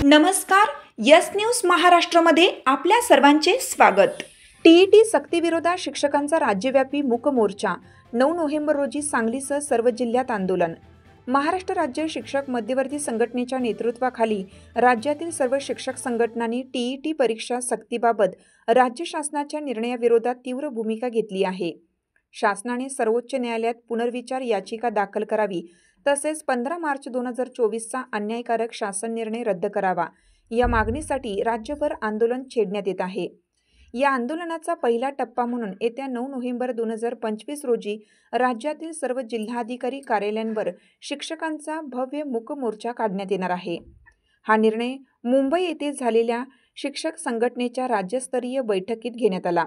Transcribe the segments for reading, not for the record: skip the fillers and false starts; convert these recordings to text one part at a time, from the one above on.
नमस्कार, yes news महाराष्ट्रामध्ये आपल्या सर्वांचे स्वागत। टीईटी सक्तीविरोधात शिक्षकांचा राज्यव्यापी मूक मोर्चा 9 नोव्हेंबर रोजी सांगलीसह सर्व जिल्ह्यात आंदोलन। महाराष्ट्र राज्य शिक्षक मध्यवर्ती संघटनेच्या नेतृत्वाखाली राज्यातील सर्व शिक्षक संघटनांनी टीईटी परीक्षा सक्तीबाबत राज्य शासनाच्या निर्णयाविरोधात तीव्र भूमिका घेतली आहे। शासनाने सर्वोच्च न्यायालयात पुनर्विचार याचिका दाखल करावी तसेच 15 मार्च 2024चा अन्यायकारक शासन निर्णय रद्द करावा या मागणीसाठी राज्यभर आंदोलन छेडण्यात येत आहे। या आंदोलनाचा पहिला टप्पा म्हणून येत्या 9 नोव्हेंबर 2025 रोजी राज्यातील सर्व जिल्हाधिकारी कार्यालयांवर शिक्षकांचा भव्य मूक मोर्चा काढण्यात येणार आहे। हा निर्णय मुंबई येथे झालेल्या शिक्षक संघटनेच्या राज्यस्तरीय बैठकीत घेण्यात आला।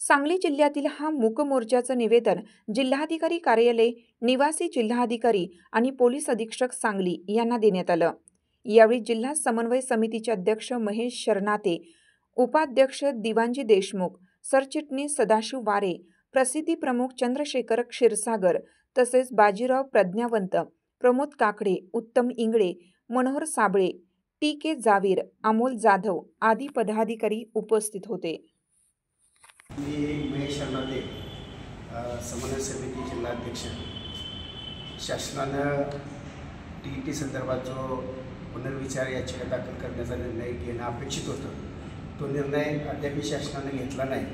सांगली जिल्ह्यातील हा मूक मोर्चाचं निवेदन जिल्हाधिकारी कार्यालय, निवासी जिल्हाधिकारी आणि पोलीस अधीक्षक सांगली यांना देण्यात आलं। यावेळी जिल्हा समन्वय समितीचे अध्यक्ष महेश शरनाते, उपाध्यक्ष दिवांजी देशमुख, सरचिटणीस सदाशिव वारे, प्रसिद्धी प्रमुख चंद्रशेखर क्षीरसागर तसेच बाजीराव प्रज्ञावंत, प्रमोद काकडे, उत्तम इंगळे, मनोहर साबळे, टी.के. जावीर, अमोल जाधव आदी पदाधिकारी उपस्थित होते। मी महेश शरनाते, समन्वय समिती जिल्हाध्यक्ष। शासनानं टीईटी संदर्भात जो पुनर्विचार याचिका दाखल करण्याचा निर्णय घेणं अपेक्षित होतं, तो निर्णय अद्याप शासनानं घेतला नाही।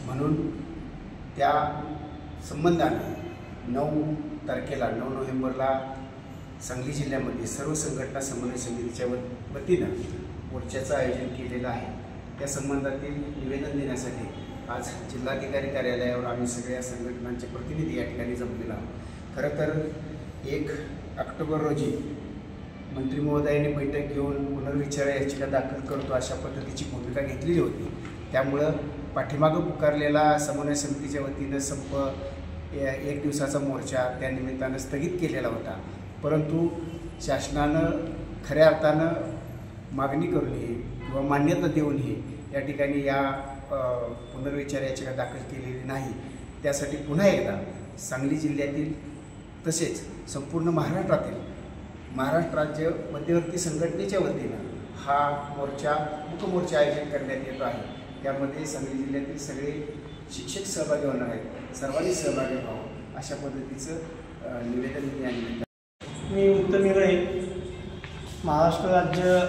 म्हणून त्या संबंधाने 9 तारखेला 9 नोव्हेंबरला सांगली जिल्ह्यामध्ये सर्व संघटना समन्वय समितीच्या वतीनं मोर्चाचं आयोजन केलेलं आहे। त्या संबंधातील निवेदन देण्यासाठी आज जिल्हाधिकारी कार्यालयावर आम्ही सगळ्या संघटनांचे प्रतिनिधी या ठिकाणी जमलेला आहोत। खरं तर 1 ऑक्टोबर रोजी मंत्री महोदयांनी बैठक घेऊन पुनर्विचार याचिका दाखल करतो अशा पद्धतीची भूमिका घेतलेली होती। त्यामुळं पाठीमागं पुकारलेला समन्वय समितीच्या वतीनं संप 1 दिवसाचा मोर्चा त्या निमित्तानं स्थगित केलेला होता। परंतु शासनानं खऱ्या अर्थानं मागणी करूनही किंवा मान्यता देऊनही या ठिकाणी या पुनर्विचार याचिका दाखल केलेली नाही। त्यासाठी पुन्हा एकदा सांगली जिल्ह्यातील तसेच संपूर्ण महाराष्ट्र राज्य मध्यवर्ती संघटनेच्या वतीनं हा मूक मोर्चा आयोजन करण्यात येतो आहे। त्यामध्ये सांगली जिल्ह्यातील सगळे शिक्षक सहभागी होणार आहेत। सर्वांनी सहभागी व्हावं अशा पद्धतीचं निवेदन मी यानिमित्त। मी उत्तम इंगळे, महाराष्ट्र राज्य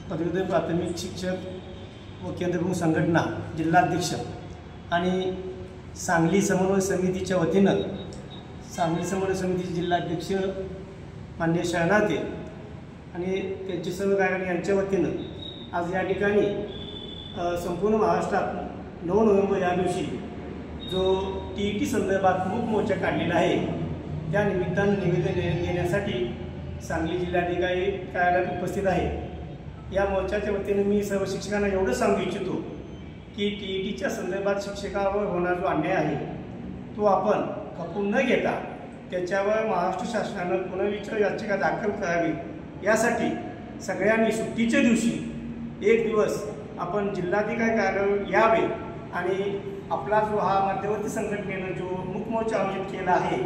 पदवीधर प्राथमिक शिक्षक व केंद्रप्रमुख संघटना जिल्हाध्यक्ष आणि सांगली समन्वय समितीच्या वतीनं सांगली समन्वय समितीचे जिल्हाध्यक्ष माननीय शरनाते आणि त्यांचे सर्व कार्यालय यांच्या वतीनं आज या ठिकाणी संपूर्ण महाराष्ट्रात 9 नोव्हेंबर या दिवशी जो टीईटी संदर्भात मूक मोर्चा काढलेला आहे, त्या निमित्तानं निवेदन देण्यासाठी सांगली जिल्हाधिकारी कार्यालयात उपस्थित आहे। या मोर्चाच्या वतीने मी सर्व शिक्षकांना एवढं सांगू इच्छितो की टीईटीच्या संदर्भात शिक्षकावर होणारा जो अन्याय आहे तो आपण खपून न घेता त्याच्यावर महाराष्ट्र शासनानं पुनर्विचार याचिका दाखल करावी। यासाठी सगळ्यांनी सुट्टीच्या दिवशी 1 दिवस आपण जिल्हाधिकारी कार्यालयावर यावे आणि आपला जो हा मध्यवर्ती संघटनेनं जो मूक मोर्चा आयोजित केला आहे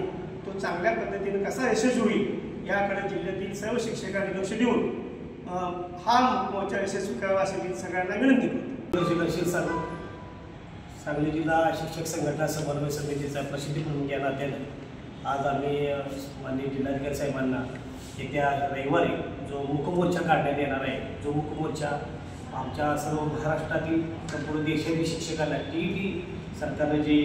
तो चांगल्या पद्धतीने कसा यशस्वी होईल याकडे जिल्ह्यातील सर्व शिक्षकांनी लक्ष देऊन हा मोर्चा यशस्वी करावा अशी मी सगळ्यांना विनंती करतो। सांगली जिल्हा शिक्षक संघटना समन्वय समितीचा प्रसिद्धी प्रमुख या नात्यानं आज आम्ही माननीय जिल्हाधिकारी साहेबांना येत्या रविवारी जो मूक मोर्चा काढण्यात येणार आहे, जो मूक मोर्चा आमच्या सर्व महाराष्ट्रातील संपूर्ण देशातील शिक्षकांना टीईटी सरकारनं जे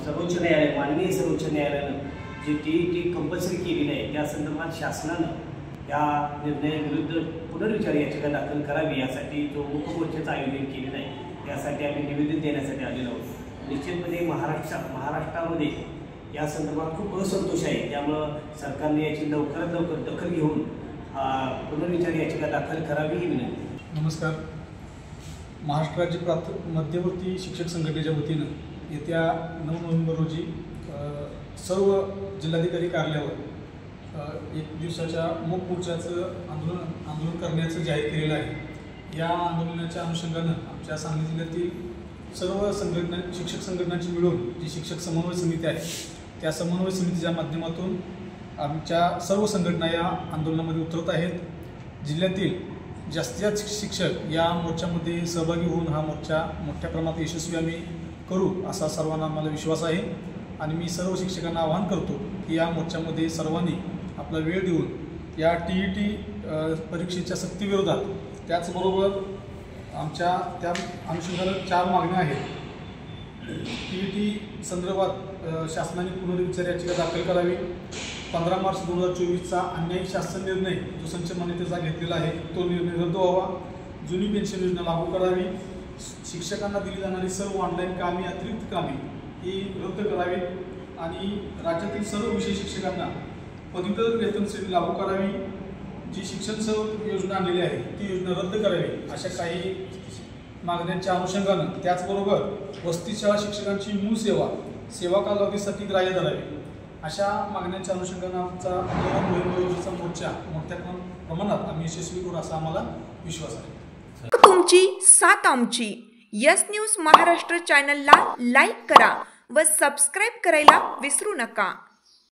सर्वोच्च न्यायालय माननीय सर्वोच्च न्यायालयानं जी टीईटी कंपल्सरी केलेली आहे त्या संदर्भात शासनानं या निर्णयाविरुद्ध पुनर्विचार याचिका दाखल करावी यासाठी जो मूक मोर्चाचं आयोजन केलेलं आहे त्यासाठी आम्ही निवेदन देण्यासाठी आलेलो आहोत। निश्चितपणे महाराष्ट्रामध्ये या संदर्भात खूप असंतोष आहे। त्यामुळं सरकारने याची लवकरात लवकर दखल घेऊन पुनर्विचार याचिका दाखल करावी ही विनंती। नमस्कार, महाराष्ट्र राज्य मध्यवर्ती शिक्षक संघटनेच्या वतीनं येत्या 9 नोव्हेंबर रोजी सर्व जिल्हाधिकारी कार्यालयावर 1 दिवसाच्या मूक मोर्चाचं आंदोलन करण्याचं जाहीर केलेलं आहे। या आंदोलनाच्या अनुषंगानं आमच्या सांगली जिल्ह्यातील सर्व शिक्षक संघटनांची मिळून जी शिक्षक समन्वय समिती आहे त्या समन्वय समितीच्या माध्यमातून आमच्या सर्व संघटना या आंदोलनामध्ये उतरत आहेत। जिल्ह्यातील जास्तीत जास्त शिक्षक या मोर्चामध्ये सहभागी होऊन हा मोर्चा मोठ्या प्रमाणात यशस्वी आम्ही करू असा सर्वांना मला विश्वास आहे आणि मी सर्व शिक्षकांना आवाहन करतो की या मोर्चामध्ये सर्वांनी आपला वेळ देऊन या TET परीक्षेच्या सक्तीविरोधात त्याचबरोबर आमच्या त्या अनुषंगाने 4 मागण्या आहेत. TET संदर्भात शासनाने पुनर्विचार याचिका दाखल करावी. 15 मार्च 2024चा अन्यायी शासन निर्णय जो संच मान्यतेचा घेतलेला आहे तो निर्णय रद्द व्हावा. जुनी पेन्शन योजना लागू करावी. शिक्षकांना दिली जाणारी सर्व ऑनलाईन कामे अतिरिक्त कामे ही रद्द करावी आणि राज्यातील सर्व विषय शिक्षकांना पदव्युत्तर वेतन श्रेणी लागू करावी. जी शिक्षण सेवा योजना आणलेली आहे ती योजना रद्द करावी. अशा काही मागण्यांच्या अनुषंगानं त्याचबरोबर वसती शाळा शिक्षकांची मूळ सेवा कालावधीसाठी ग्राह्य धरावी. अशा मागण्यांच्या अनुषंगानं आमचा 9 नोव्हेंबर रोजीचा मोर्चा मोठ्या प्रमाणात आम्ही यशस्वी करू असा आम्हाला विश्वास आहे. तुमची साथ आमची. यस न्यूज महाराष्ट्र चॅनलला लाईक करा व सबस्क्राईब करायला विसरू नका.